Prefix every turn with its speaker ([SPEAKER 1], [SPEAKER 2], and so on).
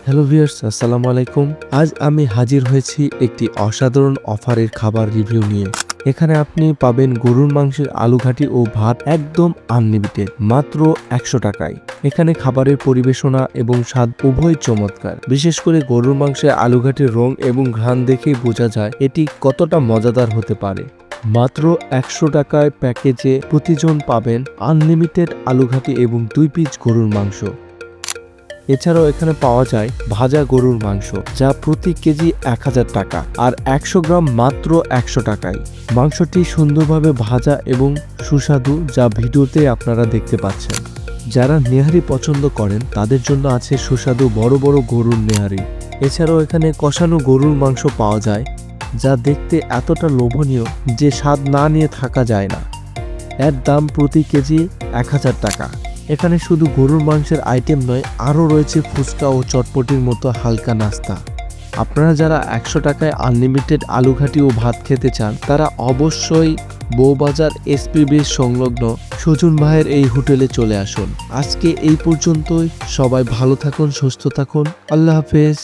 [SPEAKER 1] Hello viewers, আসসালামু আলাইকুম। আজ আমি হাজির হয়েছি একটি অসাধারণ অফারের খাবার রিভিউ নিয়ে। এখানে আপনি পাবেন গরুর মাংসের আলুঘাটি ও ভাত একদম আনলিমিটেড মাত্র 100 টাকায়। এখানে খাবারের পরিবেশনা এবং স্বাদ উভয় চমৎকার। বিশেষ করে গরুর মাংসের আলুঘাটির রং এবং ঘ্রাণ দেখেই বোঝা যায় এটি কতটা মজাদার হতে পারে। মাত্র 100 টাকায় প্যাকেজে প্রতিজন পাবেন আনলিমিটেড আলুঘাটি এবং 2 পিস গরুর মাংস। এছাড়াও এখানে পাওয়া যায় ভাজা গরুর মাংস, যা প্রতি কেজি 1000 টাকা আর 100 গ্রাম মাত্র 100 টাকায়। মাংসটি সুন্দরভাবে ভাজা এবং সুস্বাদু, যা ভিডিওতে আপনারা দেখতে পাচ্ছেন। যারা নেহারি পছন্দ করেন তাদের জন্য আছে সুস্বাদু বড় বড় গরুর নেহারি। এছাড়াও এখানে কষানো গরুর মাংস পাওয়া যায়, যা দেখতে এতটা লোভনীয় যে স্বাদ না নিয়ে থাকা যায় না। এর দাম প্রতি কেজি 1000 টাকা। এখানে শুধু গরুর মাংসের আইটেম নয়, আরও রয়েছে ফুচকা ও চটপটির মতো হালকা নাস্তা। আপনারা যারা 100 টাকায় আনলিমিটেড আলুঘাটি ও ভাত খেতে চান তারা অবশ্যই বউবাজার এসপিবির সংলগ্ন সজুন ভাইয়ের এই হোটেলে চলে আসুন। আজকে এই পর্যন্তই। সবাই ভালো থাকুন, সুস্থ থাকুন। আল্লাহ হাফেজ।